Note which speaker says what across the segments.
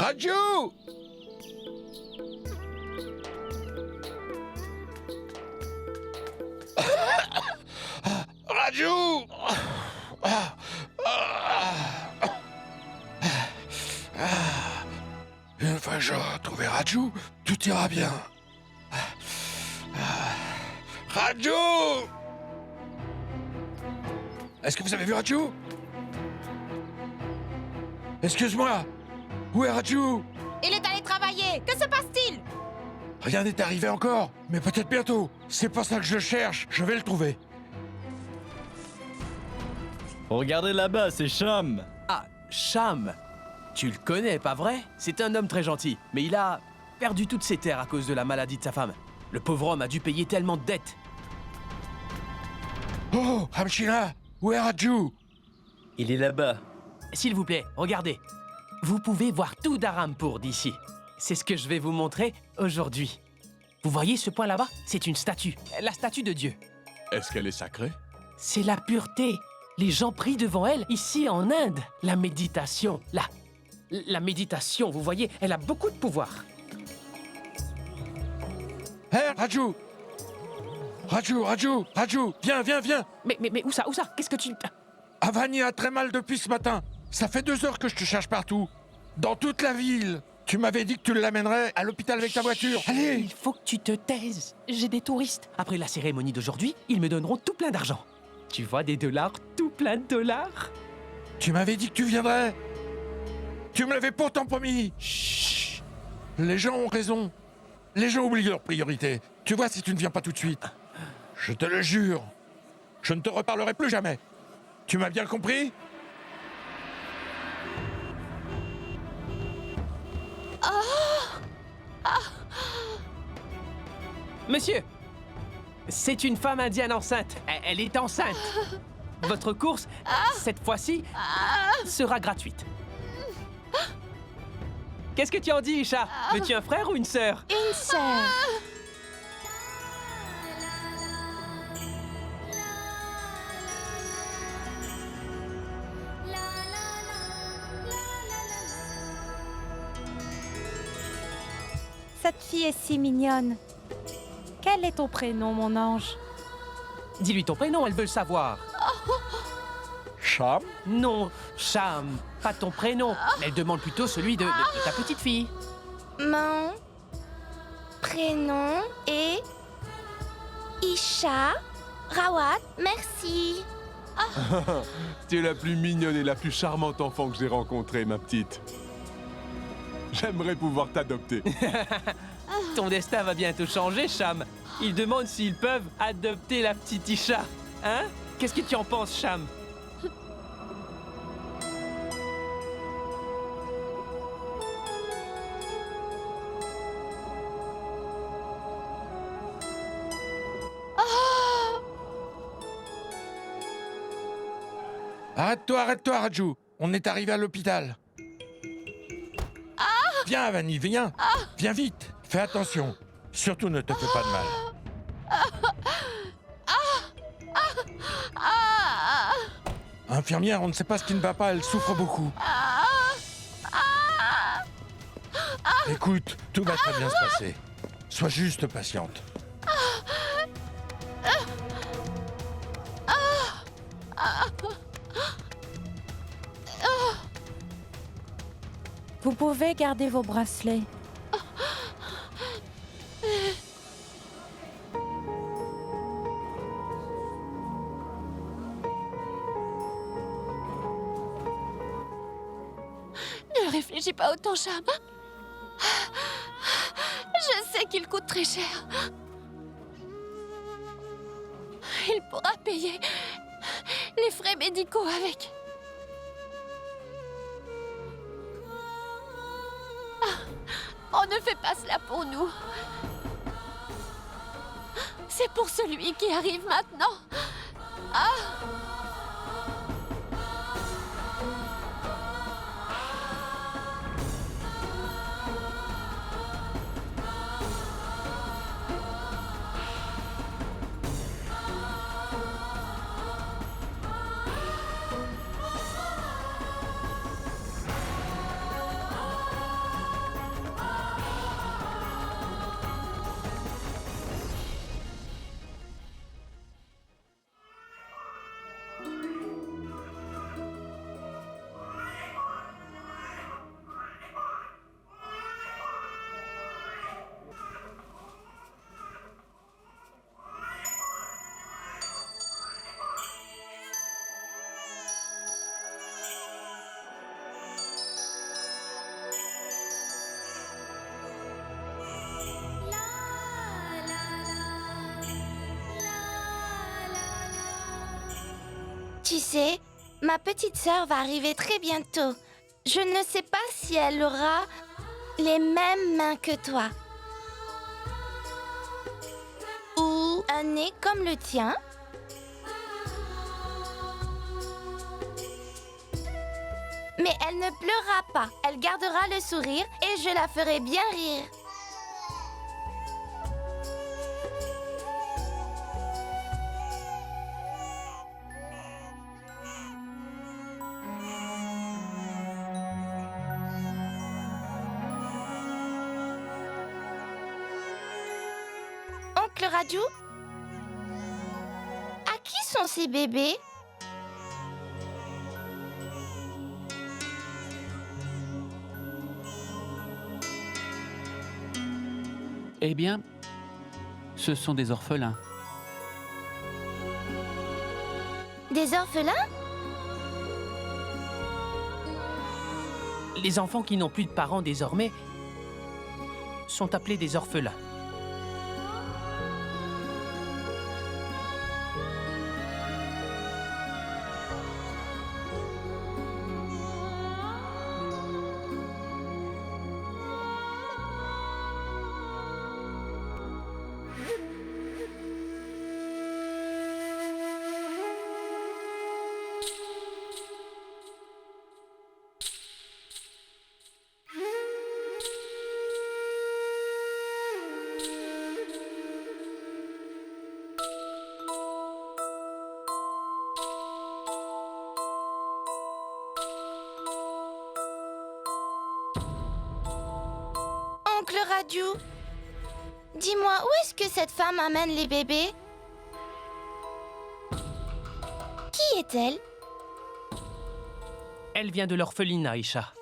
Speaker 1: Raju! Raju! Une fois que j'aurai trouvé Raju, tout ira bien. Raju! Est-ce que vous avez vu Raju? Excuse-moi! Où est Raju?
Speaker 2: Il est allé travailler. Que se passe-t-il?
Speaker 1: Rien n'est arrivé encore, mais peut-être bientôt. C'est pour ça que je le cherche. Je vais le trouver.
Speaker 3: Regardez là-bas, c'est Cham.
Speaker 4: Ah, Cham. Tu le connais, pas vrai? C'est un homme très gentil, mais il a perdu toutes ses terres à cause de la maladie de sa femme. Le pauvre homme a dû payer tellement de dettes.
Speaker 1: Oh, Hamshina! Où est Raju?
Speaker 3: Il est là-bas.
Speaker 4: S'il vous plaît, regardez. Vous pouvez voir tout d'Arampur d'ici. C'est ce que je vais vous montrer aujourd'hui. Vous voyez ce point là-bas? C'est une statue, la statue de Dieu.
Speaker 5: Est-ce qu'elle est sacrée?
Speaker 4: C'est la pureté. Les gens prient devant elle ici en Inde. La méditation, la méditation, vous voyez, elle a beaucoup de pouvoir.
Speaker 1: Hé, Raju! Raju! Viens!
Speaker 4: Mais où ça? Qu'est-ce que tu...
Speaker 1: Avani a très mal depuis ce matin. Ça fait 2 heures que je te cherche partout. Dans toute la ville. Tu m'avais dit que tu l'amènerais à l'hôpital avec ta voiture. Allez!
Speaker 4: Il faut que tu te taises. J'ai des touristes. Après la cérémonie d'aujourd'hui, ils me donneront tout plein d'argent. Tu vois des dollars, tout plein de dollars.
Speaker 1: Tu m'avais dit que tu viendrais. Tu me l'avais pourtant promis. Chut! Les gens ont raison. Les gens oublient leurs priorités. Tu vois, si tu ne viens pas tout de suite, je te le jure, je ne te reparlerai plus jamais. Tu m'as bien compris?
Speaker 4: Monsieur, c'est une femme indienne enceinte. Elle est enceinte. Votre course, cette fois-ci, sera gratuite. Qu'est-ce que tu en dis, Isha? Veux-tu un frère ou une sœur?
Speaker 2: Une sœur. Cette fille est si mignonne. Quel est ton prénom, mon ange?
Speaker 4: Dis-lui ton prénom, elle veut le savoir.
Speaker 1: Cham?
Speaker 4: Non, Cham, pas ton prénom. Elle demande plutôt celui de ta petite fille.
Speaker 2: Mon prénom est Isha Rawat. Merci.
Speaker 5: Tu es la plus mignonne et la plus charmante enfant que j'ai rencontrée, ma petite. J'aimerais pouvoir t'adopter.
Speaker 4: Ton destin va bientôt changer, Cham. Ils demandent s'ils peuvent adopter la petite Isha. Hein? Qu'est-ce que tu en penses, Cham?
Speaker 1: Arrête-toi, Raju. On est arrivé à l'hôpital. Viens, Avani, viens. Viens vite. Fais attention. Surtout, ne te fais pas de mal. Infirmière, on ne sait pas ce qui ne va pas. Elle souffre beaucoup. Écoute, tout va très bien se passer. Sois juste patiente.
Speaker 2: Vous pouvez garder vos bracelets.
Speaker 6: Ne réfléchis pas autant, Cham. Je sais qu'il coûte très cher. Il pourra payer les frais médicaux avec. On ne fait pas cela pour nous. C'est pour celui qui arrive maintenant.
Speaker 7: Tu sais, ma petite sœur va arriver très bientôt. Je ne sais pas si elle aura les mêmes mains que toi. Ou un nez comme le tien. Mais elle ne pleurera pas. Elle gardera le sourire et je la ferai bien rire. Oncle Raju, à qui sont ces bébés?
Speaker 8: Eh bien, ce sont des orphelins.
Speaker 7: Des orphelins?
Speaker 4: Les enfants qui n'ont plus de parents désormais sont appelés des orphelins.
Speaker 7: Oncle Raju, dis-moi, où est-ce que cette femme amène les bébés? Qui est-elle?
Speaker 4: Elle vient de l'orphelinat, Isha.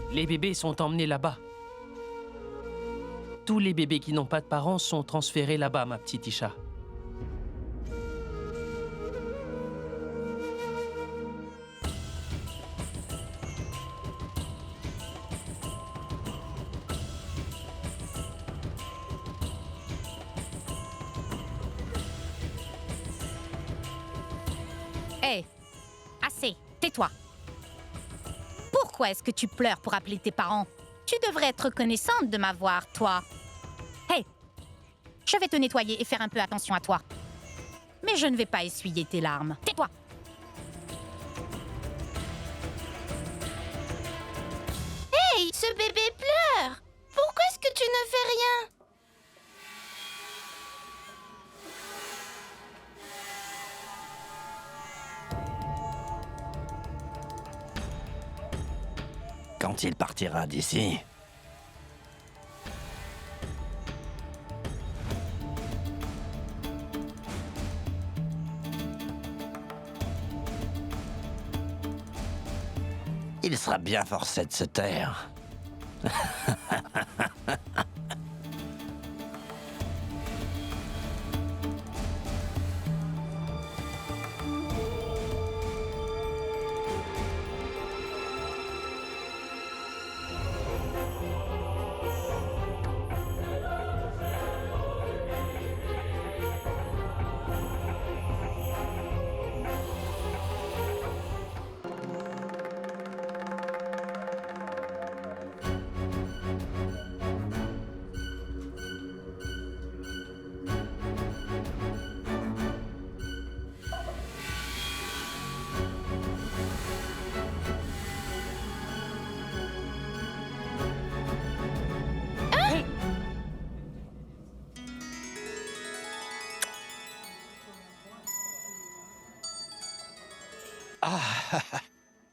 Speaker 4: Les bébés sont emmenés là-bas. Tous les bébés qui n'ont pas de parents sont transférés là-bas, ma petite Isha.
Speaker 2: Hé, assez, tais-toi. Pourquoi est-ce que tu pleures pour appeler tes parents? Tu devrais être reconnaissante de m'avoir, toi. Hé, je vais te nettoyer et faire un peu attention à toi. Mais je ne vais pas essuyer tes larmes. Tais-toi.
Speaker 7: Hey, ce bébé pleure! Pourquoi est-ce que tu ne fais rien?
Speaker 9: Quand il partira d'ici. Il sera bien forcé de se taire.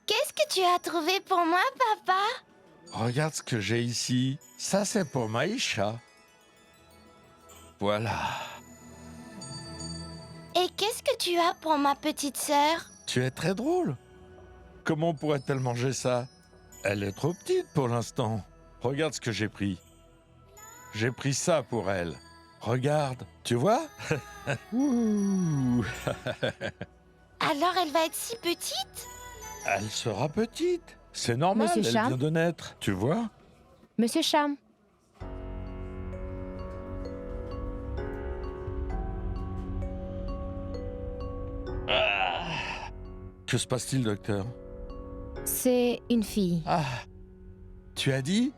Speaker 7: Qu'est-ce que tu as trouvé pour moi, papa?
Speaker 1: Regarde ce que j'ai ici. Ça, c'est pour Maïcha. Voilà.
Speaker 7: Et qu'est-ce que tu as pour ma petite sœur?
Speaker 1: Tu es très drôle. Comment pourrait-elle manger ça? Elle est trop petite pour l'instant. Regarde ce que j'ai pris. J'ai pris ça pour elle. Regarde, tu vois? Ouh.
Speaker 7: Alors elle va être si petite?
Speaker 1: Elle sera petite. C'est normal,
Speaker 2: Monsieur
Speaker 1: elle
Speaker 2: Cham?
Speaker 1: vient de naître, tu vois?
Speaker 2: Monsieur Cham.
Speaker 1: Que se passe-t-il, docteur?
Speaker 10: C'est une fille.
Speaker 1: Ah, tu as dit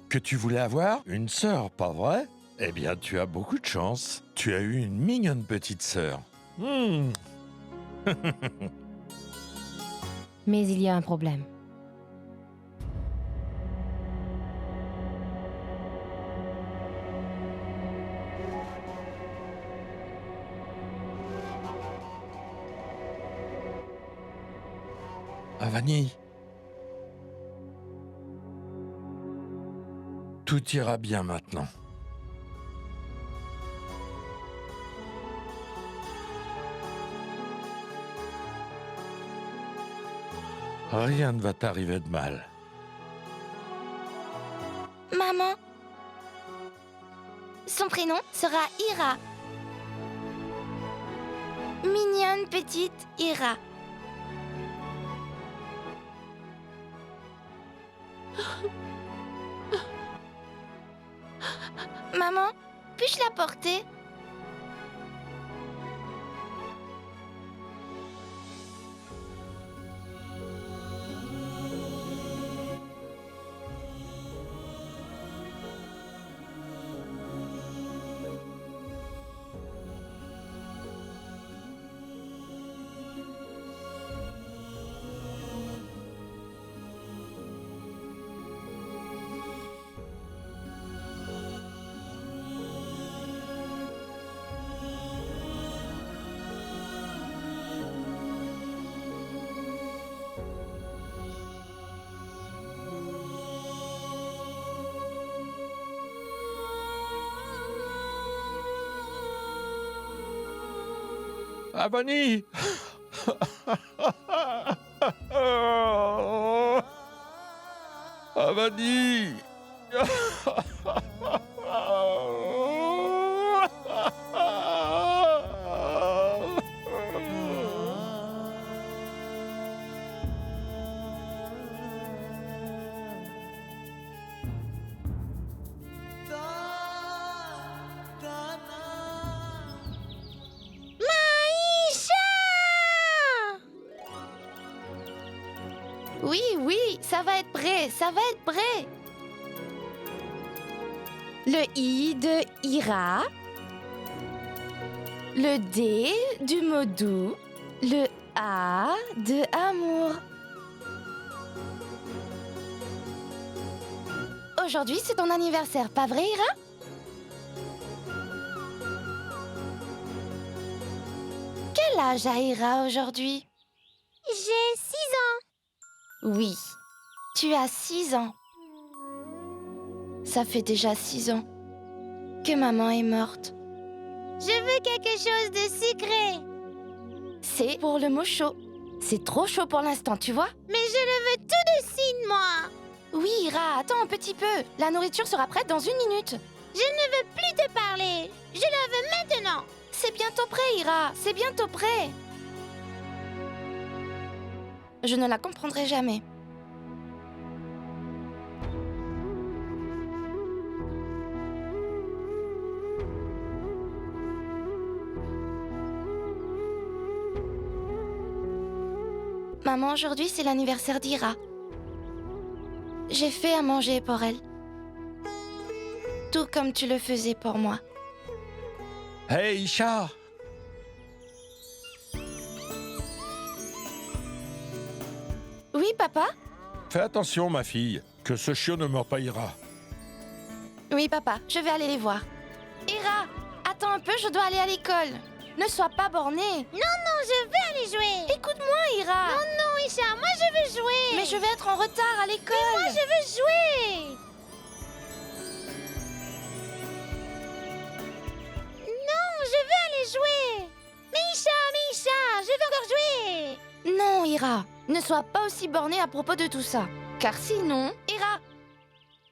Speaker 1: que tu voulais avoir une sœur, pas vrai? Eh bien, tu as beaucoup de chance. Tu as eu une mignonne petite sœur.
Speaker 10: Mais il y a un problème.
Speaker 1: Avani, tout ira bien maintenant. Rien ne va t'arriver de mal.
Speaker 7: Maman. Son prénom sera Ira. Mignonne petite Ira. Maman, puis-je la porter?
Speaker 1: Avani! Avani!
Speaker 7: Oui, oui, ça va être prêt, ça va être prêt. Le I de Ira. Le D du mot doux. Le A de amour. Aujourd'hui, c'est ton anniversaire, pas vrai, Ira? Quel âge a Ira aujourd'hui?
Speaker 6: J'ai 6 ans.
Speaker 7: Oui, tu as 6 ans. Ça fait déjà 6 ans que maman est morte.
Speaker 6: Je veux quelque chose de sucré.
Speaker 7: C'est pour le mot chaud. C'est trop chaud pour l'instant, tu vois?
Speaker 6: Mais je le veux tout de suite, moi.
Speaker 7: Oui, Ira, attends un petit peu. La nourriture sera prête dans 1 minute.
Speaker 6: Je ne veux plus te parler. Je la veux maintenant.
Speaker 7: C'est bientôt prêt, Ira. C'est bientôt prêt. Je ne la comprendrai jamais. Maman, aujourd'hui, c'est l'anniversaire d'Ira. J'ai fait à manger pour elle. Tout comme tu le faisais pour moi.
Speaker 1: Hey, Isha!
Speaker 7: Oui, papa?
Speaker 1: Fais attention, ma fille, que ce chiot ne meurt pas Ira.
Speaker 7: Oui, papa, je vais aller les voir. Ira, attends un peu, je dois aller à l'école. Ne sois pas bornée.
Speaker 6: Non, je veux aller jouer.
Speaker 7: Écoute-moi, Ira.
Speaker 6: Non, Isha, moi je veux jouer.
Speaker 7: Mais je vais être en retard à l'école.
Speaker 6: Moi je veux jouer. Non, je veux aller jouer. Mais Isha, je veux encore jouer.
Speaker 7: Non, Ira, ne sois pas aussi bornée à propos de tout ça. Car sinon, Ira,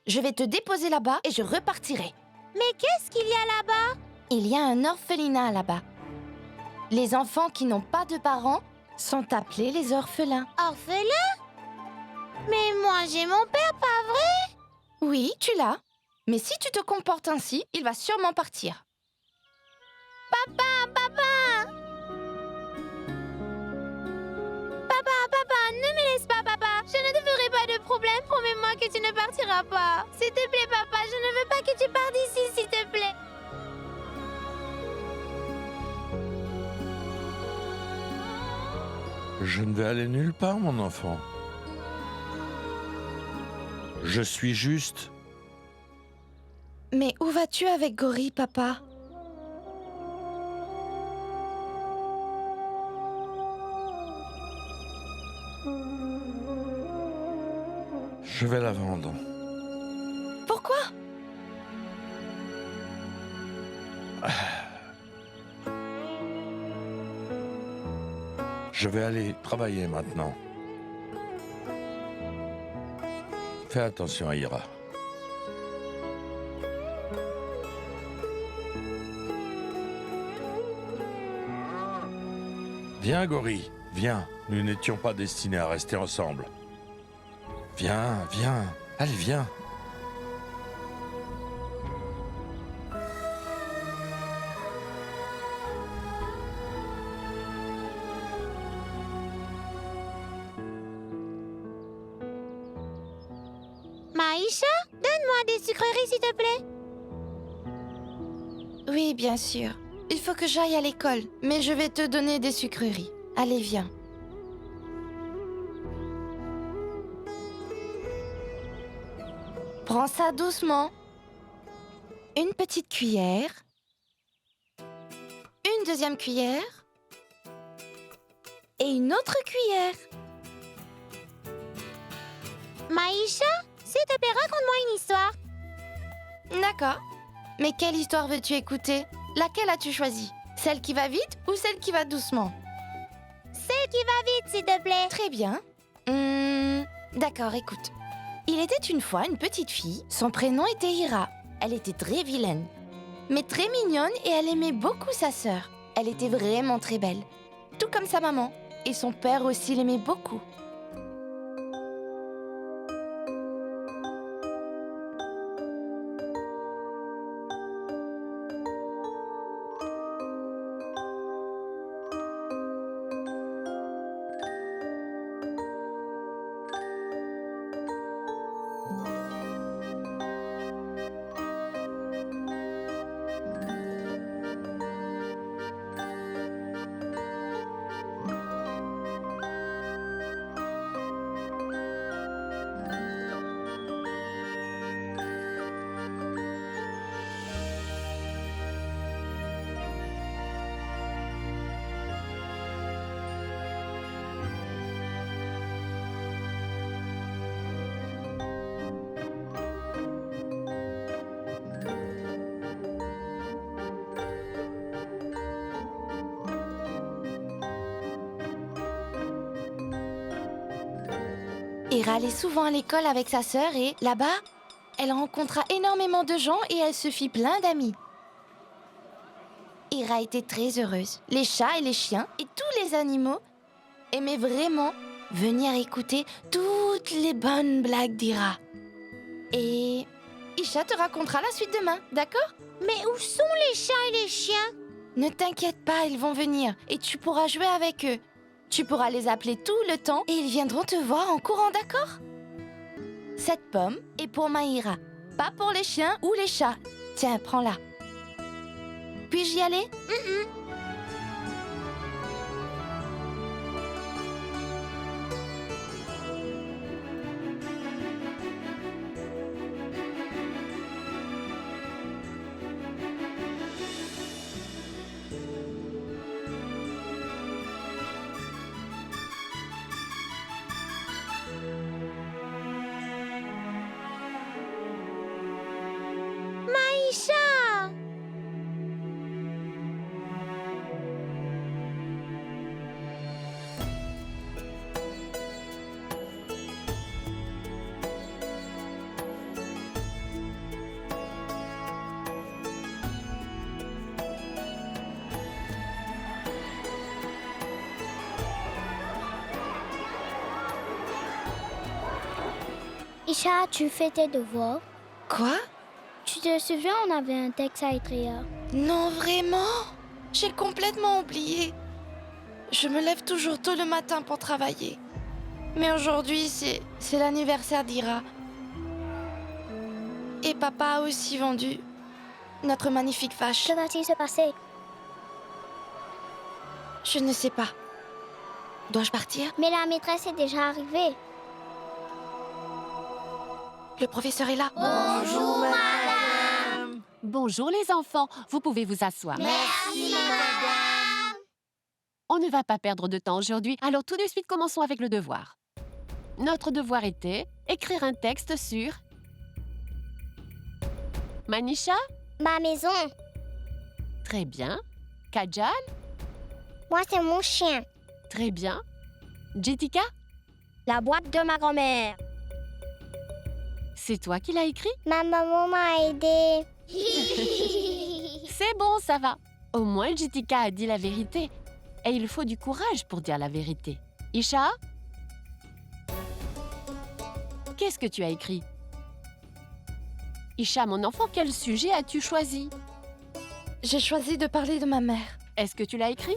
Speaker 7: je vais te déposer là-bas et je repartirai.
Speaker 6: Mais qu'est-ce qu'il y a là-bas?
Speaker 7: Il y a un orphelinat là-bas. Les enfants qui n'ont pas de parents sont appelés les orphelins.
Speaker 6: Orphelin? Mais moi j'ai mon père, pas vrai?
Speaker 7: Oui, tu l'as. Mais si tu te comportes ainsi, il va sûrement partir.
Speaker 6: Papa! Papa, que tu ne partiras pas. S'il te plaît, papa, je ne veux pas que tu partes d'ici, s'il te plaît.
Speaker 1: Je ne vais aller nulle part, mon enfant. Je suis juste...
Speaker 7: Mais où vas-tu avec Gori, papa?
Speaker 1: Je vais la vendre.
Speaker 7: Pourquoi?
Speaker 1: Je vais aller travailler maintenant. Fais attention à Ira. Viens, Gori, viens. Nous n'étions pas destinés à rester ensemble. Viens, viens. Allez, viens.
Speaker 6: Maïcha, donne-moi des sucreries, s'il te plaît.
Speaker 7: Oui, bien sûr. Il faut que j'aille à l'école, mais je vais te donner des sucreries. Allez, viens. Prends ça doucement. Une petite cuillère. Une deuxième cuillère. Et une autre cuillère.
Speaker 6: Maïcha, s'il te plaît, raconte-moi une histoire.
Speaker 7: D'accord. Mais quelle histoire veux-tu écouter? Laquelle as-tu choisi? Celle qui va vite ou celle qui va doucement?
Speaker 6: Celle qui va vite, s'il te plaît.
Speaker 7: Très bien. D'accord, écoute. Il était une fois une petite fille. Son prénom était Ira. Elle était très vilaine, mais très mignonne et elle aimait beaucoup sa sœur. Elle était vraiment très belle, tout comme sa maman. Et son père aussi l'aimait beaucoup. Ira allait souvent à l'école avec sa sœur et, là-bas, elle rencontra énormément de gens et elle se fit plein d'amis. Ira était très heureuse. Les chats et les chiens et tous les animaux aimaient vraiment venir écouter toutes les bonnes blagues d'Ira. Et Isha te racontera la suite demain, d'accord?
Speaker 6: Mais où sont les chats et les chiens?
Speaker 7: Ne t'inquiète pas, ils vont venir et tu pourras jouer avec eux. Tu pourras les appeler tout le temps et ils viendront te voir en courant, d'accord? Cette pomme est pour Maïra, pas pour les chiens ou les chats. Tiens, prends-la. Puis-je y aller?
Speaker 6: Maïcha!
Speaker 11: Isha, tu fais tes devoirs?
Speaker 7: Quoi?
Speaker 11: Tu te souviens, on avait un texte à écrire.
Speaker 7: Non, vraiment? J'ai complètement oublié. Je me lève toujours tôt le matin pour travailler. Mais aujourd'hui, c'est l'anniversaire d'Ira. Et papa a aussi vendu notre magnifique vache.
Speaker 11: Que va-t-il se passer?
Speaker 7: Je ne sais pas. Dois-je partir?
Speaker 11: Mais la maîtresse est déjà arrivée.
Speaker 7: Le professeur est là.
Speaker 6: Bonjour, madame.
Speaker 12: Bonjour les enfants, vous pouvez vous asseoir.
Speaker 6: Merci, madame.
Speaker 12: On ne va pas perdre de temps aujourd'hui, alors tout de suite commençons avec le devoir. Notre devoir était écrire un texte sur... Manisha?
Speaker 11: Ma maison.
Speaker 12: Très bien. Kajal?
Speaker 11: Moi, c'est mon chien.
Speaker 12: Très bien. Jetika?
Speaker 11: La boîte de ma grand-mère.
Speaker 12: C'est toi qui l'as écrit?
Speaker 11: Ma maman m'a aidé.
Speaker 12: C'est bon, ça va. Au moins, Jetika a dit la vérité. Et il faut du courage pour dire la vérité. Isha? Qu'est-ce que tu as écrit? Isha, mon enfant, quel sujet as-tu choisi?
Speaker 7: J'ai choisi de parler de ma mère.
Speaker 12: Est-ce que tu l'as écrit?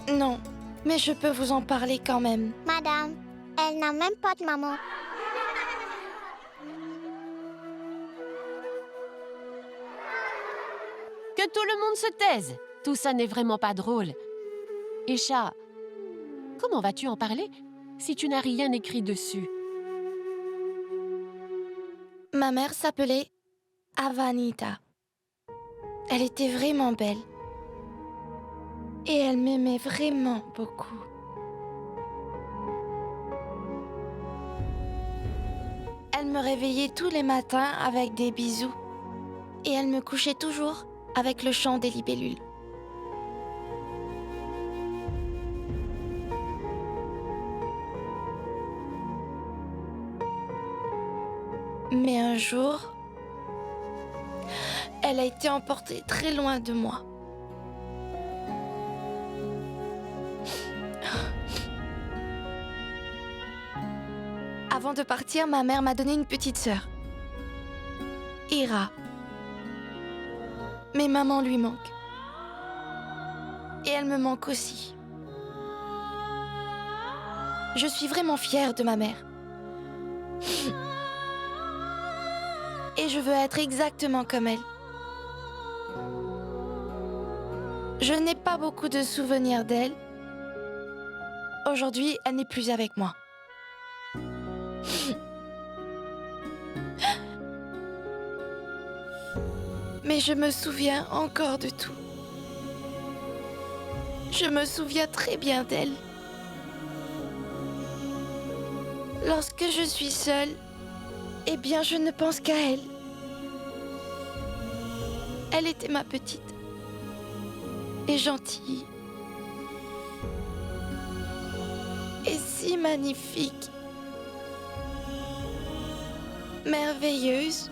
Speaker 7: Non, mais je peux vous en parler quand même.
Speaker 11: Madame, elle n'a même pas de maman.
Speaker 12: Que tout le monde se taise. Tout ça n'est vraiment pas drôle. Isha, comment vas-tu en parler si tu n'as rien écrit dessus?
Speaker 7: Ma mère s'appelait Avanita. Elle était vraiment belle. Et elle m'aimait vraiment beaucoup. Elle me réveillait tous les matins avec des bisous. Et elle me couchait toujours avec le chant des libellules. Mais un jour, elle a été emportée très loin de moi. Avant de partir, ma mère m'a donné une petite sœur, Ira. Mais maman lui manque. Et elle me manque aussi. Je suis vraiment fière de ma mère. Et je veux être exactement comme elle. Je n'ai pas beaucoup de souvenirs d'elle. Aujourd'hui, elle n'est plus avec moi. Mais je me souviens encore de tout. Je me souviens très bien d'elle. Lorsque je suis seule, eh bien, je ne pense qu'à elle. Elle était ma petite. Et gentille. Et si magnifique. Merveilleuse.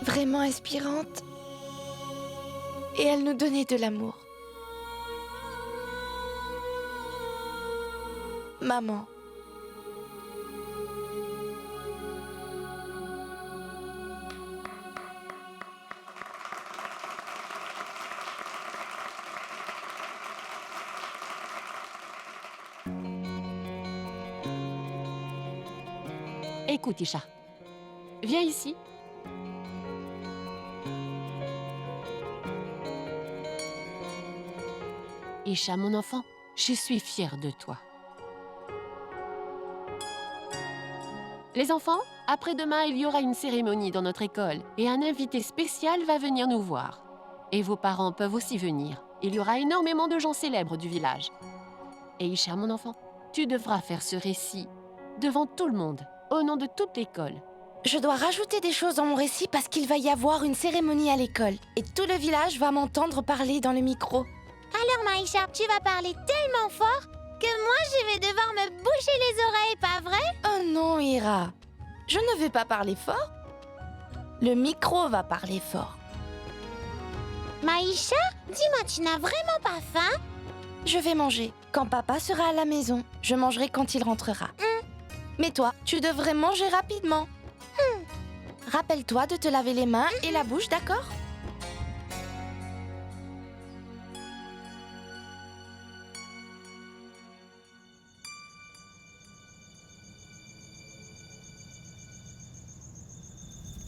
Speaker 7: Vraiment inspirante. Et elle nous donnait de l'amour. Maman.
Speaker 12: Écoute, Isha. Viens ici. Isha, mon enfant, je suis fière de toi. Les enfants, après-demain, il y aura une cérémonie dans notre école et un invité spécial va venir nous voir. Et vos parents peuvent aussi venir. Il y aura énormément de gens célèbres du village. Et Isha, mon enfant, tu devras faire ce récit devant tout le monde, au nom de toute l'école.
Speaker 7: Je dois rajouter des choses dans mon récit parce qu'il va y avoir une cérémonie à l'école. Et tout le village va m'entendre parler dans le micro.
Speaker 6: Alors, Maïcha, tu vas parler tellement fort que moi, je vais devoir me boucher les oreilles, pas vrai?
Speaker 7: Oh non, Ira. Je ne vais pas parler fort. Le micro va parler fort.
Speaker 6: Maïcha, dis-moi, tu n'as vraiment pas faim?
Speaker 7: Je vais manger. Quand papa sera à la maison, je mangerai quand il rentrera. Mais toi, tu devrais manger rapidement. Rappelle-toi de te laver les mains et la bouche, d'accord?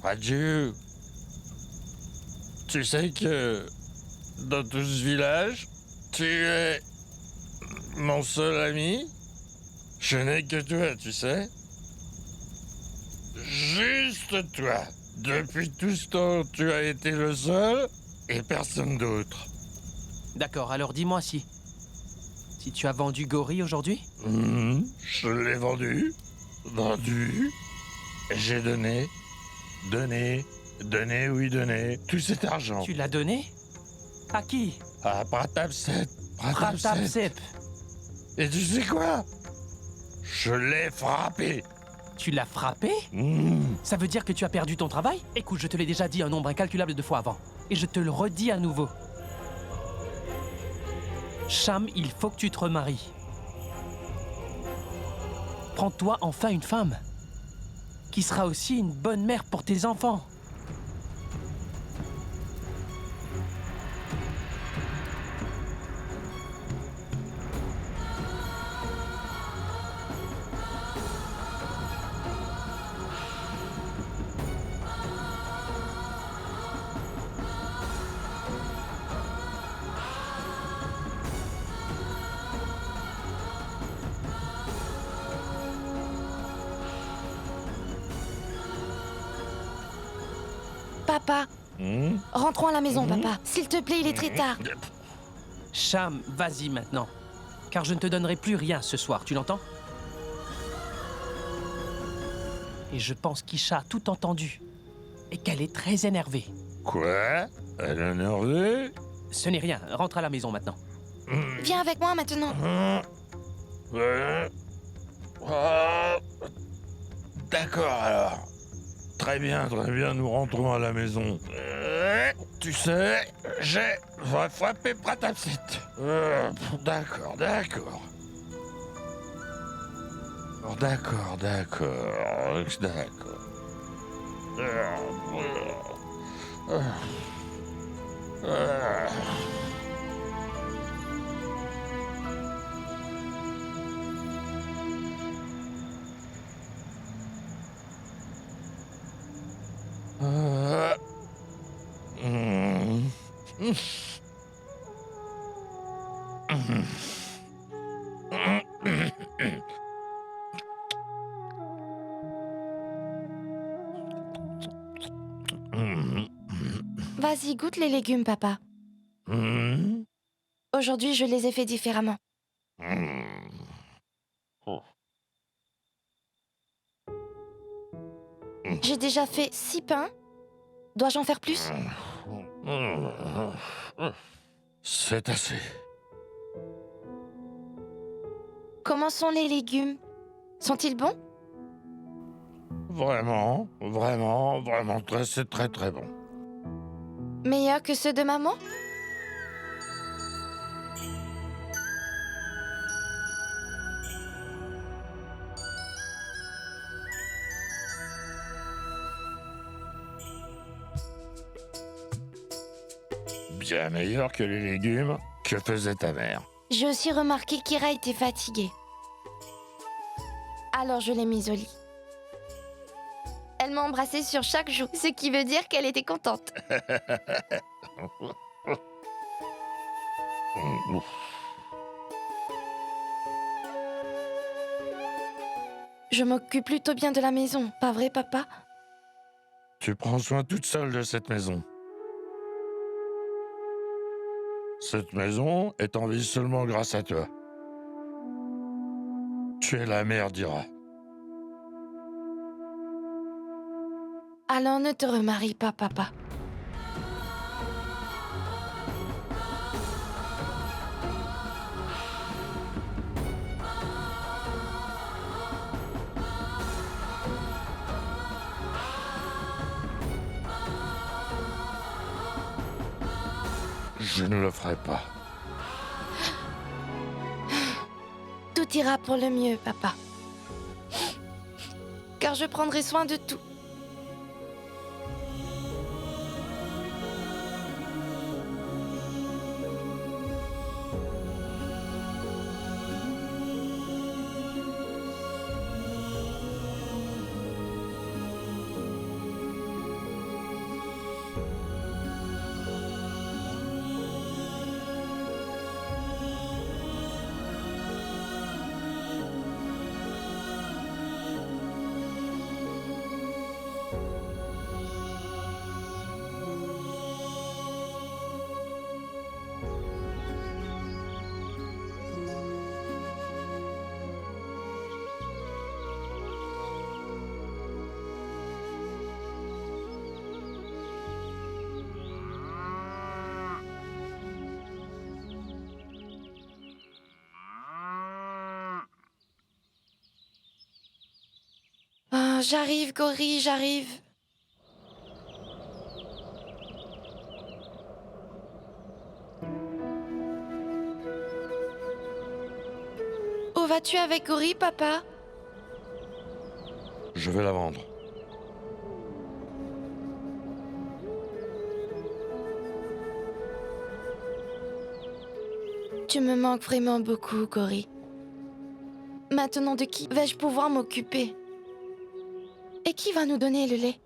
Speaker 1: Raju, tu sais que dans tout ce village, tu es mon seul ami. Je n'ai que toi, tu sais. Juste toi. Depuis tout ce temps, tu as été le seul et personne d'autre.
Speaker 4: D'accord, alors dis-moi si tu as vendu Gori aujourd'hui?
Speaker 1: Je l'ai vendu. Et j'ai donné tout cet argent.
Speaker 4: Tu l'as donné? À qui?
Speaker 1: À Pratapsep.
Speaker 4: Pratapsep.
Speaker 1: Et tu sais quoi? Je l'ai frappé.
Speaker 4: Tu l'as frappé? Ça veut dire que tu as perdu ton travail? Écoute, je te l'ai déjà dit un nombre incalculable de fois avant. Et je te le redis à nouveau. Cham, il faut que tu te remaries. Prends-toi enfin une femme qui sera aussi une bonne mère pour tes enfants.
Speaker 7: Papa, rentrons à la maison, papa. S'il te plaît, il est très tard.
Speaker 4: Cham, vas-y maintenant. Car je ne te donnerai plus rien ce soir, tu l'entends? Et je pense qu'Isha a tout entendu. Et qu'elle est très énervée.
Speaker 1: Quoi? Elle est énervée?
Speaker 4: Ce n'est rien, rentre à la maison maintenant.
Speaker 7: Viens avec moi maintenant.
Speaker 1: D'accord alors. Très bien, nous rentrons à la maison. Tu sais, j'ai frappé Pratapsep. D'accord.
Speaker 7: Vas-y, goûte les légumes, papa. Aujourd'hui, je les ai faits différemment. J'ai déjà fait 6 pains. Dois-je en faire plus?
Speaker 1: C'est assez.
Speaker 7: Comment sont les légumes? Sont-ils bons?
Speaker 1: Vraiment, c'est très bon.
Speaker 7: Meilleurs que ceux de maman?
Speaker 1: Bien meilleur que les légumes que faisait ta mère.
Speaker 7: J'ai aussi remarqué qu'Ira était fatiguée. Alors je l'ai mise au lit. Elle m'a embrassée sur chaque joue, ce qui veut dire qu'elle était contente. Je m'occupe plutôt bien de la maison, pas vrai, papa?
Speaker 1: Tu prends soin toute seule de cette maison. Cette maison est en vie seulement grâce à toi. Tu es la mère d'Ira.
Speaker 7: Alors ne te remarie pas, papa.
Speaker 1: Je ne le ferai pas.
Speaker 7: Tout ira pour le mieux, papa. Car je prendrai soin de tout. J'arrive, Gori, j'arrive. Où vas-tu avec Gori, papa?
Speaker 1: Je vais la vendre.
Speaker 7: Tu me manques vraiment beaucoup, Gori. Maintenant, de qui vais-je pouvoir m'occuper? Et qui va nous donner le lait?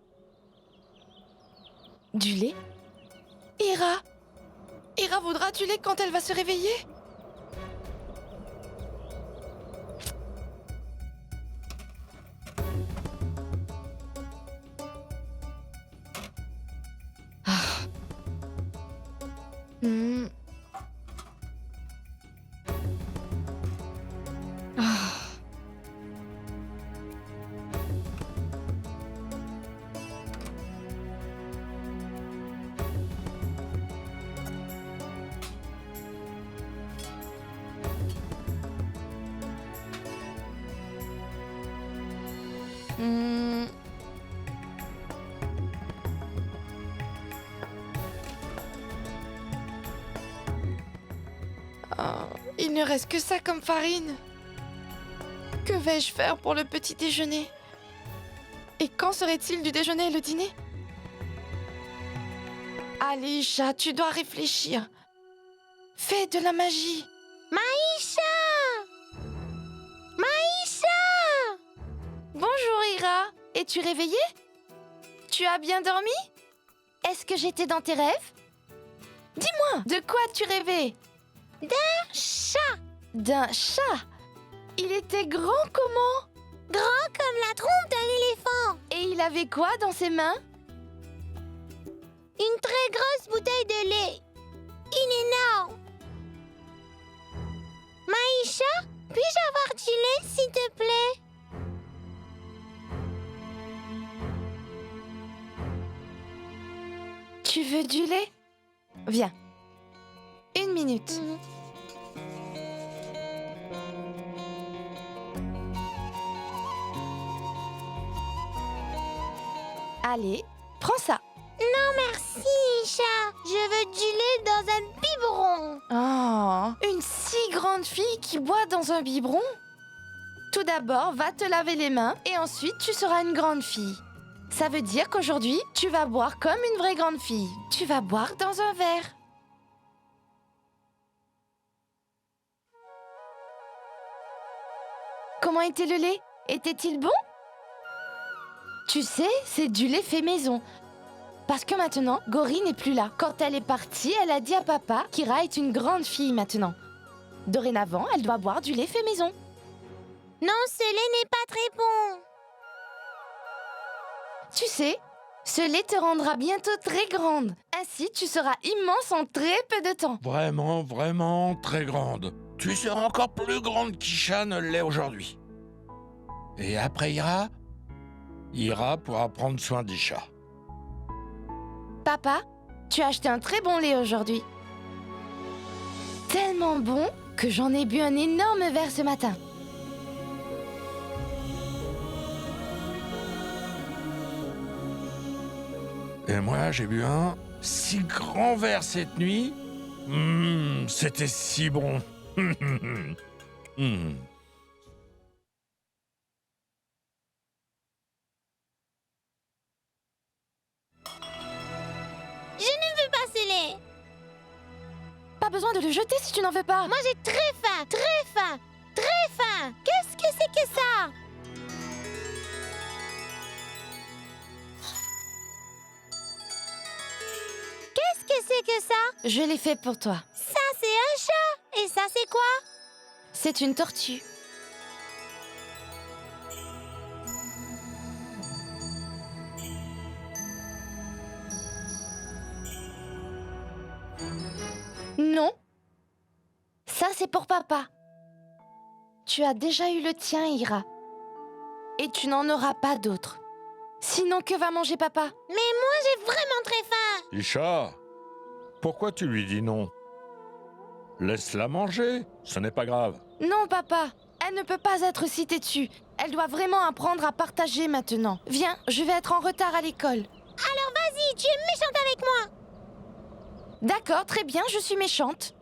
Speaker 7: Du lait? Ira! Ira voudra du lait quand elle va se réveiller? Ah. Hmm. Ah. Hmm. Oh, il ne reste que ça comme farine. Que vais-je faire pour le petit déjeuner? Et quand serait-il du déjeuner et le dîner? Allez, chat, tu dois réfléchir. Fais de la magie.
Speaker 6: Maïcha! Maïcha!
Speaker 7: Bonjour, Ira. Es-tu réveillée? Tu as bien dormi? Est-ce que j'étais dans tes rêves? Dis-moi, de quoi tu rêvais?
Speaker 6: D'un chat!
Speaker 7: D'un chat? Il était grand comment?
Speaker 6: Grand comme la trompe d'un éléphant!
Speaker 7: Et il avait quoi dans ses mains?
Speaker 6: Une très grosse bouteille de lait! Énorme! Maïcha, puis-je avoir du lait, s'il te plaît?
Speaker 7: Tu veux du lait? Viens. 1 minute. Allez, prends ça.
Speaker 6: Non, merci, chat. Je veux du lait dans un biberon.
Speaker 7: Oh, une si grande fille qui boit dans un biberon? Tout d'abord, va te laver les mains et ensuite tu seras une grande fille. Ça veut dire qu'aujourd'hui, tu vas boire comme une vraie grande fille. Tu vas boire dans un verre. Comment était le lait? Était-il bon? Tu sais, c'est du lait fait maison. Parce que maintenant, Gori n'est plus là. Quand elle est partie, elle a dit à papa qu'Ira est une grande fille maintenant. Dorénavant, elle doit boire du lait fait maison.
Speaker 6: Non, ce lait n'est pas très bon.
Speaker 7: Tu sais, ce lait te rendra bientôt très grande. Ainsi, tu seras immense en très peu de temps.
Speaker 1: Vraiment, vraiment très grande. Tu seras encore plus grande qu'Isha ne l'est aujourd'hui. Et après Ira pourra prendre soin d'Isha.
Speaker 7: Papa, tu as acheté un très bon lait aujourd'hui. Tellement bon que j'en ai bu un énorme verre ce matin.
Speaker 1: Et moi, j'ai bu un si grand verre cette nuit. C'était si bon.
Speaker 6: Je ne veux pas ce lait.
Speaker 7: Pas besoin de le jeter si tu n'en veux pas.
Speaker 6: Moi, j'ai très faim, très faim, très faim. Qu'est-ce que c'est que ça? Qu'est-ce que c'est que ça?
Speaker 7: Je l'ai fait pour toi.
Speaker 6: Ça, c'est un chat. Et ça, c'est quoi?
Speaker 7: C'est une tortue. Non. Ça, c'est pour papa. Tu as déjà eu le tien, Ira. Et tu n'en auras pas d'autre. Sinon, que va manger papa?
Speaker 6: Mais moi, j'ai vraiment très faim.
Speaker 1: Isha, pourquoi tu lui dis non? Laisse-la manger, ce n'est pas grave.
Speaker 7: Non, papa. Elle ne peut pas être citée dessus. Elle doit vraiment apprendre à partager maintenant. Viens, je vais être en retard à l'école.
Speaker 6: Alors vas-y, tu es méchante avec moi.
Speaker 7: D'accord, très bien, je suis méchante.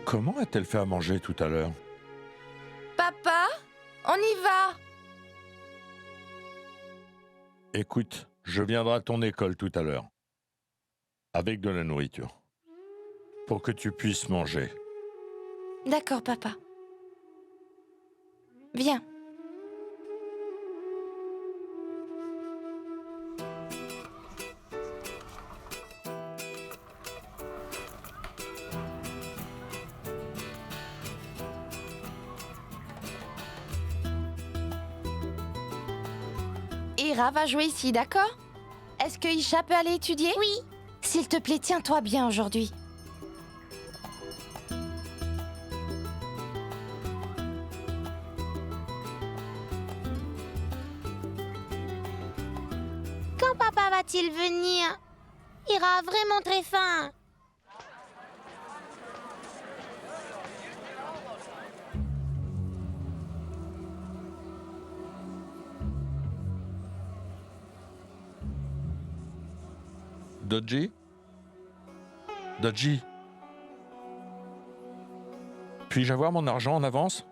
Speaker 1: Comment a-t-elle fait à manger tout à l'heure?
Speaker 7: Papa, on y va.
Speaker 1: Écoute, je viendrai à ton école tout à l'heure. Avec de la nourriture. Pour que tu puisses manger.
Speaker 7: D'accord, papa. Viens. Ira va jouer ici, d'accord? Est-ce que Isha peut aller étudier?
Speaker 6: Oui.
Speaker 7: S'il te plaît, tiens-toi bien aujourd'hui.
Speaker 6: Quand papa va-t-il venir? Ira a vraiment très faim.
Speaker 1: Dodgy? Dodgy? Puis-je avoir mon argent en avance?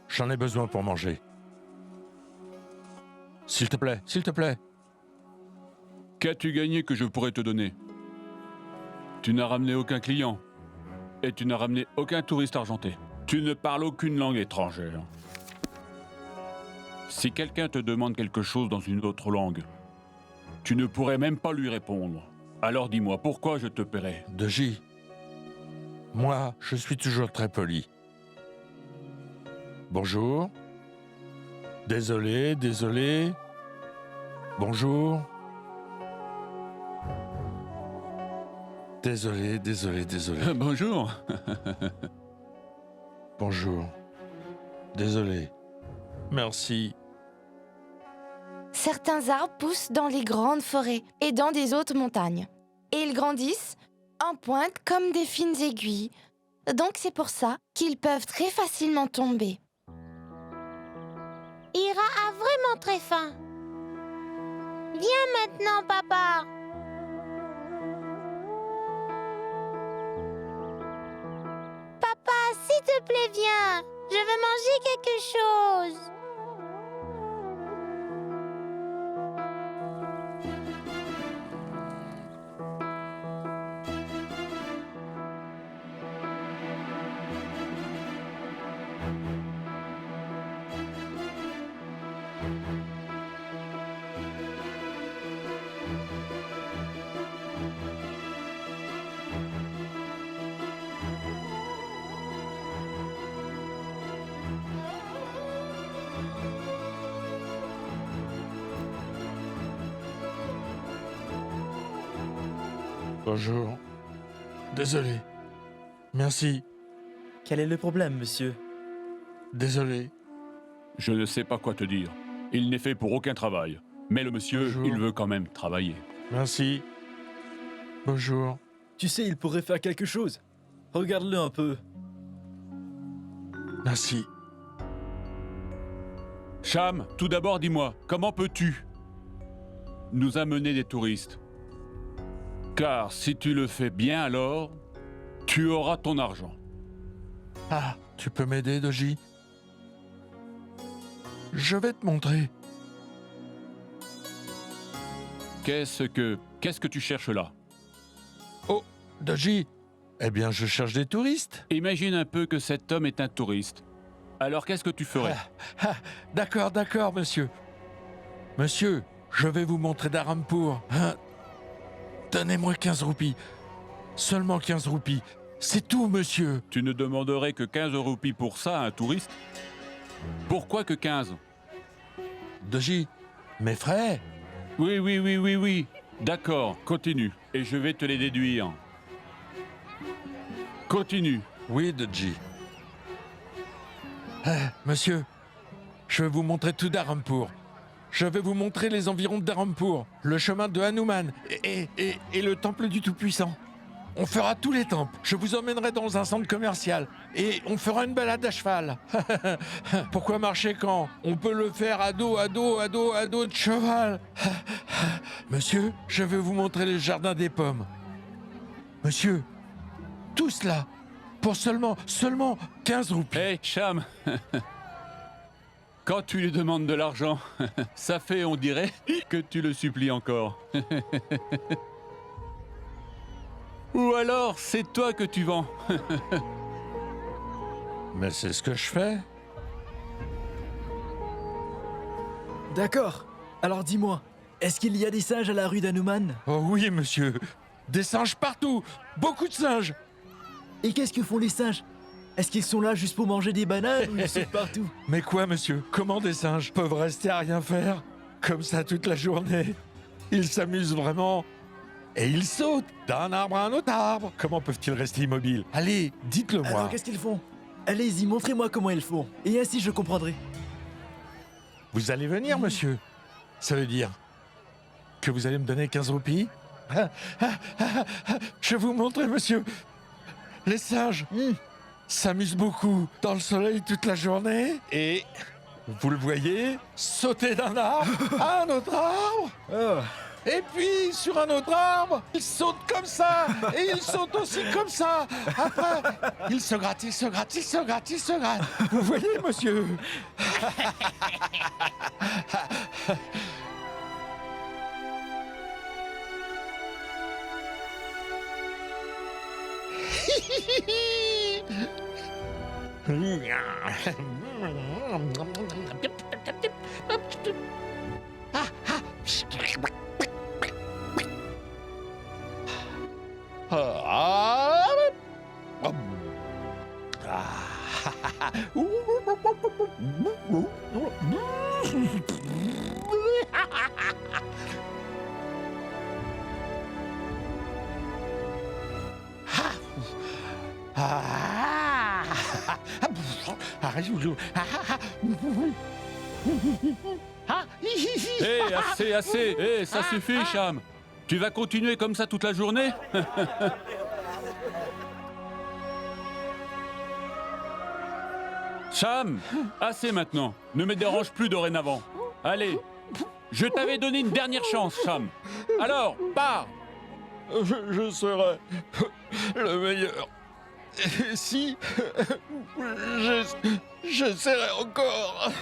Speaker 1: J'en ai besoin pour manger. S'il te plaît, s'il te plaît.
Speaker 5: Qu'as-tu gagné que je pourrais te donner? Tu n'as ramené aucun client. Et tu n'as ramené aucun touriste argenté. Tu ne parles aucune langue étrangère. Si quelqu'un te demande quelque chose dans une autre langue, tu ne pourrais même pas lui répondre. Alors dis-moi, pourquoi je te paierai?
Speaker 1: Dodgy, moi, je suis toujours très poli. Bonjour. Désolé, désolé. Bonjour. Désolé, désolé, désolé.
Speaker 5: Bonjour.
Speaker 1: Bonjour. Désolé. Merci.
Speaker 7: Certains arbres poussent dans les grandes forêts et dans des hautes montagnes. Et ils grandissent en pointe comme des fines aiguilles. Donc c'est pour ça qu'ils peuvent très facilement tomber.
Speaker 6: Ira a vraiment très faim. Viens maintenant, papa. Papa, s'il te plaît, viens. Je veux manger quelque chose.
Speaker 1: Bonjour. Désolé. Merci.
Speaker 3: Quel est le problème, monsieur?
Speaker 1: Désolé.
Speaker 5: Je ne sais pas quoi te dire. Il n'est fait pour aucun travail. Mais le monsieur,
Speaker 1: Bonjour.
Speaker 5: il veut quand même travailler.
Speaker 1: Merci. Bonjour.
Speaker 3: Tu sais, il pourrait faire quelque chose. Regarde-le un peu.
Speaker 1: Merci.
Speaker 5: Cham, tout d'abord dis-moi, comment peux-tu nous amener des touristes? Car si tu le fais bien alors, tu auras ton argent.
Speaker 1: Ah, tu peux m'aider, Dodgy? Je vais te montrer.
Speaker 5: Qu'est-ce que tu cherches là?
Speaker 1: Oh, Dodgy. Eh bien, je cherche des touristes.
Speaker 5: Imagine un peu que cet homme est un touriste. Alors qu'est-ce que tu ferais?
Speaker 1: D'accord, d'accord, monsieur. Monsieur, je vais vous montrer Dharampur. Hein? Donnez-moi 15 roupies. Seulement 15 roupies. C'est tout, monsieur.
Speaker 5: Tu ne demanderais que 15 roupies pour ça à un touriste? Pourquoi que 15?
Speaker 1: Dodgy, mes frais.
Speaker 5: Oui. D'accord, continue. Et je vais te les déduire. Continue.
Speaker 1: Oui, Dodgy. Monsieur, je vais vous montrer tout Dharampur. Je vais vous montrer les environs de Dharampur, le chemin de Hanuman et le temple du Tout-Puissant. On fera tous les temples. Je vous emmènerai dans un centre commercial et on fera une balade à cheval. Pourquoi marcher quand on peut le faire à dos de cheval? Monsieur, je vais vous montrer le jardin des pommes. Monsieur, tout cela pour seulement 15 roupies.
Speaker 5: Hé, Cham. Quand tu lui demandes de l'argent, ça fait, on dirait, que tu le supplies encore. Ou alors, c'est toi que tu vends.
Speaker 1: Mais c'est ce que je fais.
Speaker 3: D'accord. Alors dis-moi, est-ce qu'il y a des singes à la rue d'Hanuman?
Speaker 1: Oh oui, monsieur. Des singes partout. Beaucoup de singes.
Speaker 3: Et qu'est-ce que font les singes? Est-ce qu'ils sont là juste pour manger des bananes ou ils sautent partout?
Speaker 1: Mais quoi, monsieur? Comment des singes peuvent rester à rien faire comme ça toute la journée? Ils s'amusent vraiment. Et ils sautent d'un arbre à un autre arbre. Comment peuvent-ils rester immobiles? Allez, dites-le moi.
Speaker 3: Alors qu'est-ce qu'ils font? Allez-y, montrez-moi comment ils font. Et ainsi je comprendrai.
Speaker 1: Vous allez venir, monsieur? Ça veut dire que vous allez me donner 15 roupies? Je vais vous montrer, monsieur. Les singes s'amusent beaucoup dans le soleil toute la journée. Et, vous le voyez, sauter d'un arbre à un autre arbre.
Speaker 3: Oh.
Speaker 1: Et puis, sur un autre arbre, ils sautent comme ça. Et ils sautent aussi comme ça. Après, ils se grattent, ils se grattent, ils se grattent, ils se grattent. Vous voyez, monsieur?
Speaker 5: Hé, assez, assez. Hé, ça suffit, Cham. Tu vas continuer comme ça toute la journée? Cham, assez maintenant. Ne me dérange plus dorénavant. Allez, je t'avais donné une dernière chance, Cham. Alors, pars.
Speaker 1: Je serai le meilleur. Et si j'essaierai encore.